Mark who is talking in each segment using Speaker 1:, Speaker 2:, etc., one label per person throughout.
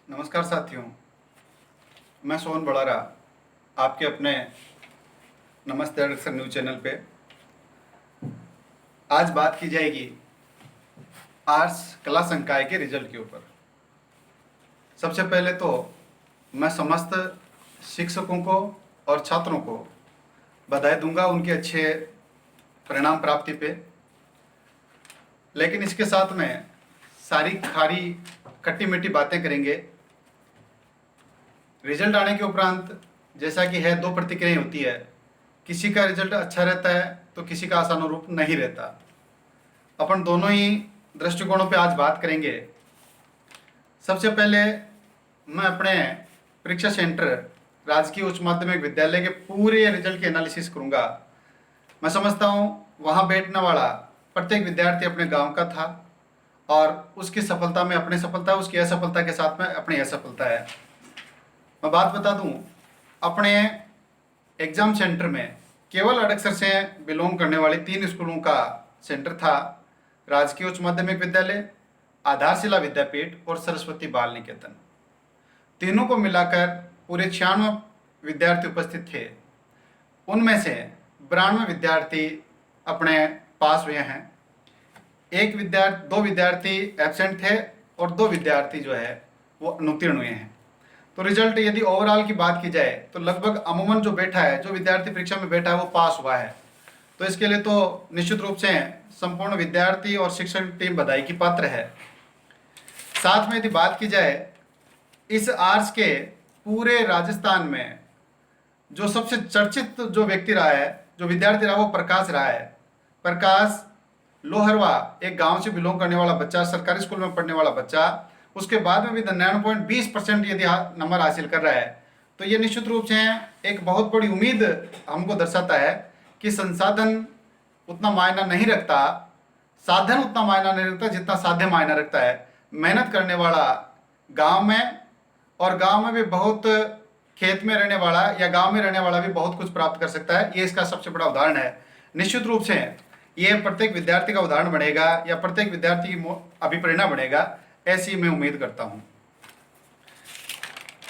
Speaker 1: नमस्कार साथियों, मैं सोहन बड़ारा आपके अपने नमस्ते अडक्सर न्यूज चैनल पे। आज बात की जाएगी आर्ट्स कला संकाय के रिजल्ट के ऊपर। सबसे पहले तो मैं समस्त शिक्षकों को और छात्रों को बधाई दूंगा उनके अच्छे परिणाम प्राप्ति पे, लेकिन इसके साथ में सारी खारी खट्टी मीठी बातें करेंगे। रिजल्ट आने के उपरांत जैसा कि है, दो प्रतिक्रियाएं होती है। किसी का रिजल्ट अच्छा रहता है तो किसी का आशानुरूप नहीं रहता। अपन दोनों ही दृष्टिकोणों पे आज बात करेंगे। सबसे पहले मैं अपने परीक्षा सेंटर राजकीय उच्च माध्यमिक विद्यालय के पूरे रिजल्ट की एनालिसिस करूंगा। मैं समझता हूँ वहाँ बैठने वाला प्रत्येक विद्यार्थी अपने गांव का था और उसकी सफलता में अपनी सफलता, उसकी असफलता के साथ में अपनी असफलता है। मैं बात बता दूं, अपने एग्जाम सेंटर में केवल अडक्सर से बिलोंग करने वाले 3 स्कूलों का सेंटर था। राजकीय उच्च माध्यमिक विद्यालय, आधारशिला विद्यापीठ और सरस्वती बाल निकेतन। तीनों को मिलाकर पूरे 96 विद्यार्थी उपस्थित थे। उनमें से 92 विद्यार्थी अपने पास हुए हैं। दो विद्यार्थी एब्सेंट थे और 2 विद्यार्थी जो है वो अनुत्तीर्ण हुए हैं। तो रिजल्ट यदि ओवरऑल की बात की जाए तो लगभग अमूमन जो बैठा है, जो विद्यार्थी परीक्षा में बैठा है वो पास हुआ है। तो इसके लिए तो निश्चित रूप से संपूर्ण विद्यार्थी और शिक्षक टीम बधाई की पात्र है। साथ में यदि बात की जाए, इस आर्ट्स के पूरे राजस्थान में जो सबसे चर्चित जो व्यक्ति रहा है, जो विद्यार्थी रहा, वो प्रकाश रहा है। प्रकाश लोहरवा, एक गांव से बिलोंग करने वाला बच्चा, सरकारी स्कूल में पढ़ने वाला बच्चा, उसके बाद में भी 99.20% यदि नंबर हासिल कर रहा है, तो ये निश्चित रूप से एक बहुत बड़ी उम्मीद हमको दर्शाता है कि संसाधन उतना मायना नहीं रखता, साधन उतना मायना नहीं रखता जितना साध्य मायना रखता है। मेहनत करने वाला गांव में, और गांव में भी बहुत खेत में रहने वाला या गांव में रहने वाला भी बहुत कुछ प्राप्त कर सकता है। ये इसका सबसे बड़ा उदाहरण है। निश्चित रूप से ये प्रत्येक विद्यार्थी का उदाहरण बनेगा या प्रत्येक विद्यार्थी की अभिप्रेरणा बनेगा, ऐसी मैं उम्मीद करता हूं।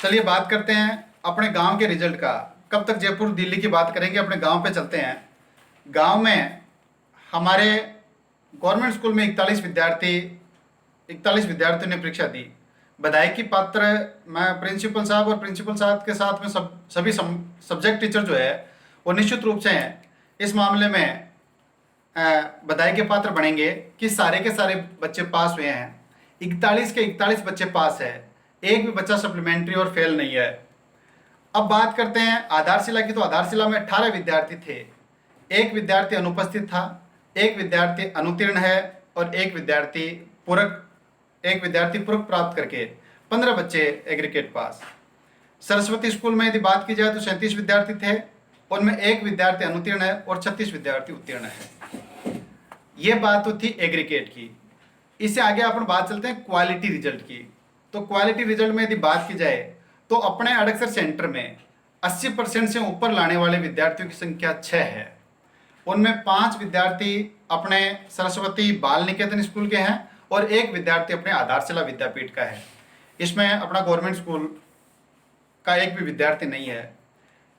Speaker 1: चलिए बात करते हैं अपने गांव के रिजल्ट का। कब तक जयपुर दिल्ली की बात करेंगे, अपने गांव पे चलते हैं। गांव में हमारे गवर्नमेंट स्कूल में 41 विद्यार्थियों ने परीक्षा दी। बधाई की पात्र मैं प्रिंसिपल साहब और प्रिंसिपल साहब के साथ में सभी सब्जेक्ट टीचर जो है वो निश्चित रूप से इस मामले में बधाई के पात्र बनेंगे कि सारे के सारे बच्चे पास हुए हैं। 41 के 41 बच्चे पास है, एक भी बच्चा सप्लीमेंट्री और फेल नहीं है। अब बात करते हैं आधारशिला की। तो आधारशिला में 18 विद्यार्थी थे, एक विद्यार्थी अनुपस्थित था, एक विद्यार्थी अनुत्तीर्ण है और एक विद्यार्थी पूरक प्राप्त करके 15 बच्चे एग्रीगेट पास। सरस्वती स्कूल में यदि बात की जाए तो 37 विद्यार्थी थे, उनमें एक विद्यार्थी अनुत्तीर्ण है और 36 विद्यार्थी उत्तीर्ण है। ये बात तो थी एग्रीगेट की। इससे आगे अपन बात चलते हैं क्वालिटी रिजल्ट की। तो क्वालिटी रिजल्ट में यदि बात की जाए तो अपने अडक्सर सेंटर में 80% से ऊपर लाने वाले विद्यार्थियों की संख्या 6 है। उनमें 5 विद्यार्थी अपने सरस्वती बाल निकेतन स्कूल के हैं और एक विद्यार्थी अपने आधारशिला विद्यापीठ का है। इसमें अपना गवर्नमेंट स्कूल का एक भी विद्यार्थी नहीं है।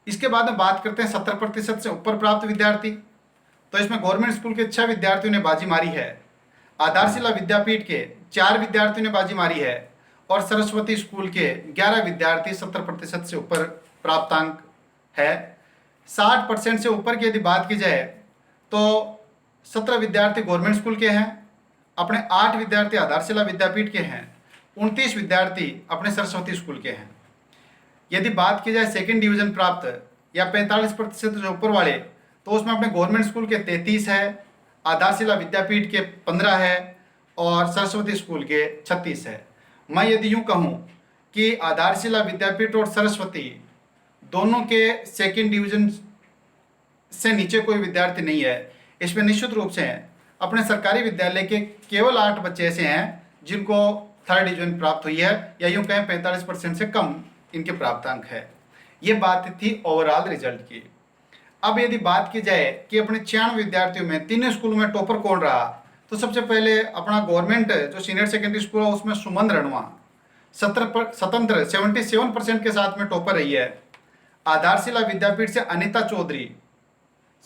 Speaker 1: इसके बाद में बात करते हैं 70% से ऊपर प्राप्त विद्यार्थी। तो इसमें गवर्नमेंट स्कूल के 6 विद्यार्थियों ने बाजी मारी है, आधारशिला विद्यापीठ के 4 विद्यार्थियों ने बाजी मारी है और सरस्वती स्कूल के 11 विद्यार्थी 70% से ऊपर प्राप्तांक है। 60% से ऊपर की यदि बात की जाए तो 17 विद्यार्थी गवर्नमेंट स्कूल के हैं, अपने 8 विद्यार्थी आधारशिला विद्यापीठ के हैं, 29 विद्यार्थी अपने सरस्वती स्कूल के हैं। यदि बात की जाए सेकेंड डिवीजन प्राप्त या 45% से ऊपर वाले, तो उसमें अपने गवर्नमेंट स्कूल के 33 है, आधारशिला विद्यापीठ के 15 है और सरस्वती स्कूल के 36 है। मैं यदि यूँ कहूँ कि आधारशिला विद्यापीठ और सरस्वती दोनों के सेकेंड डिवीजन से नीचे कोई विद्यार्थी नहीं है। इसमें निश्चित रूप से अपने सरकारी विद्यालय के केवल 8 बच्चे ऐसे हैं जिनको थर्ड डिवीजन प्राप्त हुई है, या यूँ कहें 45% से कम इनके प्राप्तांक है। ये बात थी ओवरऑल रिजल्ट की। अब यदि बात की जाए कि अपने 96 विद्यार्थियों में 3 स्कूलों में टॉपर कौन रहा, तो सबसे पहले अपना गवर्नमेंट जो सीनियर सेकेंडरी स्कूल है उसमें सुमन रणवा स्वतंत्र 77% के साथ में टॉपर रही है। आधारशिला विद्यापीठ से अनिता चौधरी,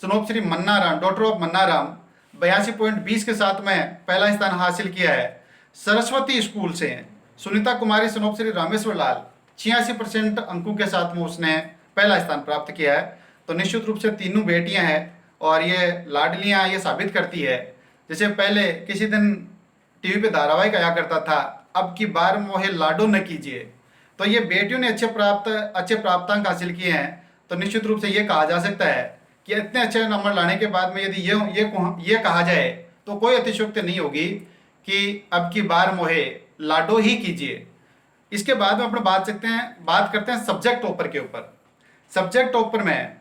Speaker 1: सुनोपश्री मन्नाराम, डॉटर ऑफ मन्नाराम, 82.20 के साथ में पहला स्थान हासिल किया है। सरस्वती स्कूल से सुनीता कुमारी, सुनोपश्री रामेश्वर लाल, 86% अंकों के साथ में उसने पहला स्थान प्राप्त किया है। तो निश्चित रूप से तीनों बेटियां हैं और ये लाडलियां ये साबित करती है, जैसे पहले किसी दिन टीवी पे धारावाहिक आया करता था, अब की बार मोहे लाडो न कीजिए। तो ये बेटियों ने अच्छे प्राप्तांक हासिल किए हैं। तो निश्चित रूप से ये कहा जा सकता है कि इतने अच्छे नंबर लाने के बाद में यदि ये कहा जाए तो कोई अतिशयोक्ति नहीं होगी कि अब की बार मोहे लाडो ही कीजिए। इसके बाद में अपने बात करते हैं सब्जेक्ट टॉपर के ऊपर। सब्जेक्ट टॉपर में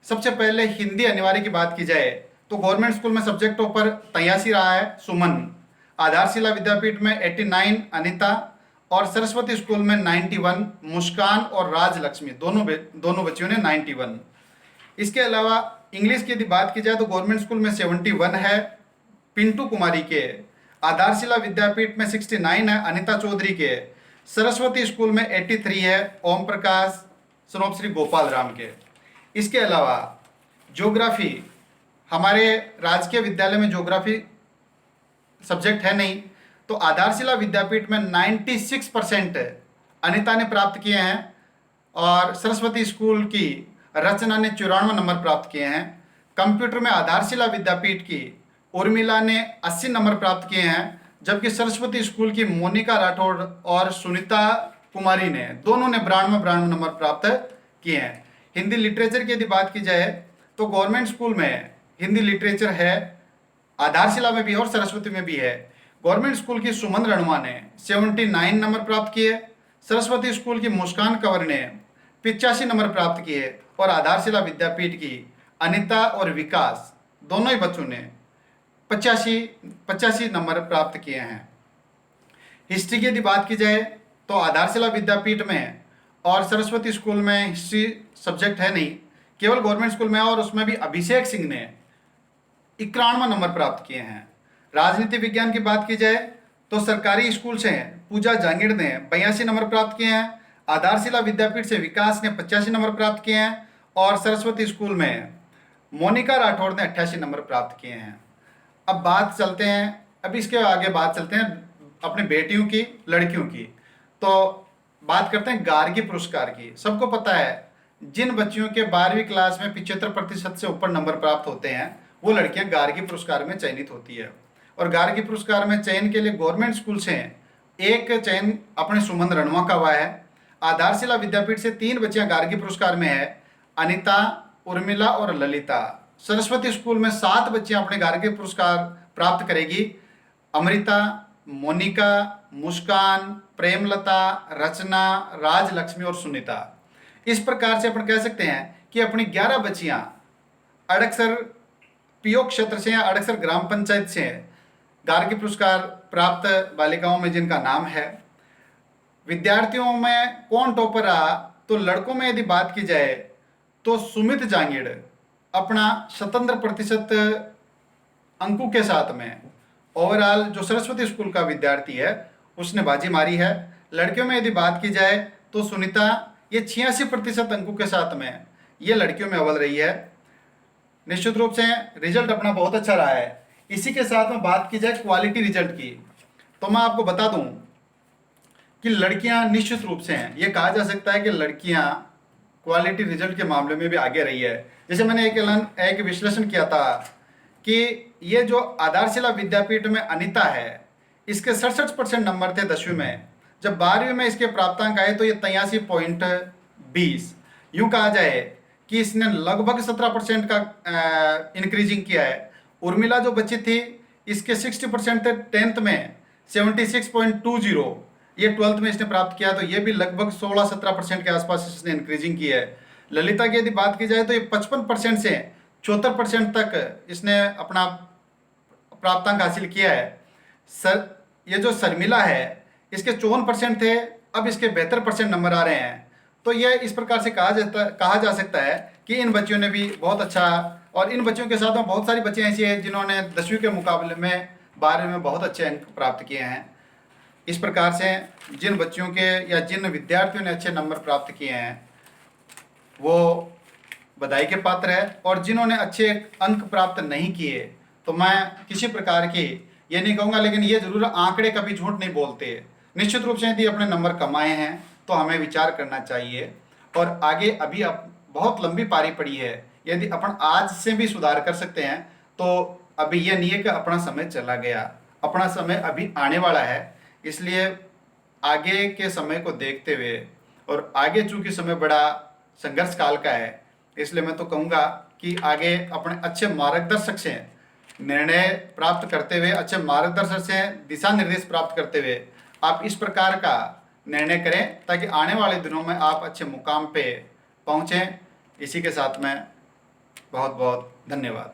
Speaker 1: सबसे पहले हिंदी अनिवार्य की बात की जाए तो गवर्नमेंट स्कूल में सब्जेक्ट टॉपर 83 रहा है सुमन, आधारशिला विद्यापीठ में 89 अनिता और सरस्वती स्कूल में 91 मुस्कान और राजलक्ष्मी, दोनों बच्चियों ने 91। इसके अलावा इंग्लिश की यदि बात की जाए तो गवर्नमेंट स्कूल में 71 है पिंटू कुमारी के, आधारशिला विद्यापीठ में 69 है अनिता चौधरी के, सरस्वती स्कूल में 83 है ओम प्रकाश, सुनोपश्री गोपाल राम के। इसके अलावा ज्योग्राफी, हमारे राजकीय विद्यालय में ज्योग्राफी सब्जेक्ट है नहीं, तो आधारशिला विद्यापीठ में 96% अनिता ने प्राप्त किए हैं और सरस्वती स्कूल की रचना ने 94 नंबर प्राप्त किए हैं। कंप्यूटर में आधारशिला विद्यापीठ की उर्मिला ने 80 नंबर प्राप्त किए हैं, जबकि सरस्वती स्कूल की मोनिका राठौड़ और सुनीता कुमारी ने दोनों ने 92 नंबर प्राप्त किए हैं। हिंदी लिटरेचर की यदि बात की जाए तो गवर्नमेंट स्कूल में हिंदी लिटरेचर है, आधारशिला में भी है और सरस्वती में भी है। गवर्नमेंट स्कूल की सुमन रणवा ने 79 नंबर प्राप्त किए, सरस्वती स्कूल की मुस्कान कंवर ने 85 नंबर प्राप्त किए और आधारशिला विद्यापीठ की अनिता और विकास दोनों ही बच्चों ने 85 नंबर प्राप्त किए हैं। हिस्ट्री की यदि बात की जाए तो आधारशिला विद्यापीठ में और सरस्वती स्कूल में हिस्ट्री सब्जेक्ट है नहीं, केवल गवर्नमेंट स्कूल में, और उसमें भी अभिषेक सिंह ने 91 नंबर प्राप्त किए हैं। राजनीति विज्ञान की बात की जाए तो सरकारी स्कूल से पूजा जांगिड़ ने 82 नंबर प्राप्त किए हैं, आधारशिला विद्यापीठ से विकास ने 85 नंबर प्राप्त किए हैं और सरस्वती स्कूल में मोनिका राठौड़ ने 88 नंबर प्राप्त किए हैं। अब इसके आगे बात चलते हैं अपनी बेटियों की, लड़कियों की। तो बात करते हैं गार्गी पुरस्कार की। सबको पता है जिन बच्चियों के 12वीं क्लास में 75% से ऊपर नंबर प्राप्त होते हैं वो लड़कियां गार्गी पुरस्कार में चयनित होती है। और गार्गी पुरस्कार में चयन के लिए गवर्नमेंट स्कूल से एक चयन अपने सुमन रणवा का हुआ है। आधारशिला विद्यापीठ से 3 बच्चियां गार्गी पुरस्कार में है, अनिता, उर्मिला और ललिता। सरस्वती स्कूल में 7 बच्चियां अपने गार्गी पुरस्कार प्राप्त करेगी, अमृता, मोनिका, मुस्कान, प्रेमलता, रचना, राजलक्ष्मी और सुनीता। इस प्रकार से अपन कह सकते हैं कि अपनी 11 बच्चियां अड़कसर पीओ क्षेत्र से या अड़कसर ग्राम पंचायत से गार्गी पुरस्कार प्राप्त बालिकाओं में जिनका नाम है। विद्यार्थियों में कौन टॉपर रहा, तो लड़कों में यदि बात की जाए तो सुमित जांगिड़ अपना 77% अंकों के साथ में ओवरऑल जो सरस्वती स्कूल का विद्यार्थी है उसने बाजी मारी है। लड़कियों में यदि बात की जाए तो सुनीता ये 86% अंकों के साथ में ये लड़कियों में अव्वल रही है। निश्चित रूप से रिजल्ट अपना बहुत अच्छा रहा है। इसी के साथ में बात की जाए क्वालिटी रिजल्ट की, तो मैं आपको बता दूं कि लड़कियां निश्चित रूप से हैं, ये कहा जा सकता है कि लड़कियां क्वालिटी रिजल्ट के मामले में भी आगे रही है। जैसे मैंने एक विश्लेषण किया था कि ये जो आधारशिला विद्यापीठ में अनिता है इसके 67% नंबर थे 10वीं में, जब 12वीं में इसके प्राप्तांक आए तो ये 83.20। यूँ कहा जाए कि इसने लगभग 17% का इंक्रीजिंग किया है। उर्मिला जो बच्ची थी इसके 60% थे 10th में, 76.20 ये 12th में इसने प्राप्त किया, तो ये भी लगभग 16-17% के आसपास इसने इंक्रीजिंग की है। ललिता की यदि बात की जाए तो ये 55% से 74% तक इसने अपना प्राप्तांक हासिल किया है। ये जो शर्मिला है इसके 54% थे, अब इसके 72% नंबर आ रहे हैं। तो ये इस प्रकार से कहा जा सकता है कि इन बच्चियों ने भी बहुत अच्छा, और इन बच्चियों के साथ में बहुत सारी बच्चियाँ ऐसी हैं जिन्होंने 10वीं के मुकाबले में 12वीं में बहुत अच्छे अंक प्राप्त किए हैं। इस प्रकार से जिन बच्चों के या जिन विद्यार्थियों ने अच्छे नंबर प्राप्त किए हैं वो बधाई के पात्र है, और जिन्होंने अच्छे अंक प्राप्त नहीं किए तो मैं किसी प्रकार की ये नहीं कहूँगा, लेकिन ये जरूर आंकड़े कभी झूठ नहीं बोलते। निश्चित रूप से यदि अपने नंबर कमाए हैं तो हमें विचार करना चाहिए, और आगे अभी अब बहुत लंबी पारी पड़ी है। यदि अपन आज से भी सुधार कर सकते हैं तो अभी यह नहीं है कि अपना समय चला गया, अपना समय अभी आने वाला है। इसलिए आगे के समय को देखते हुए, और आगे चूंकि समय बड़ा संघर्ष काल का है, इसलिए मैं तो कहूँगा कि आगे अपने अच्छे मार्गदर्शक से निर्णय प्राप्त करते हुए, अच्छे मार्गदर्शक से दिशा निर्देश प्राप्त करते हुए आप इस प्रकार का निर्णय करें ताकि आने वाले दिनों में आप अच्छे मुकाम पे पहुँचें। इसी के साथ में बहुत बहुत धन्यवाद।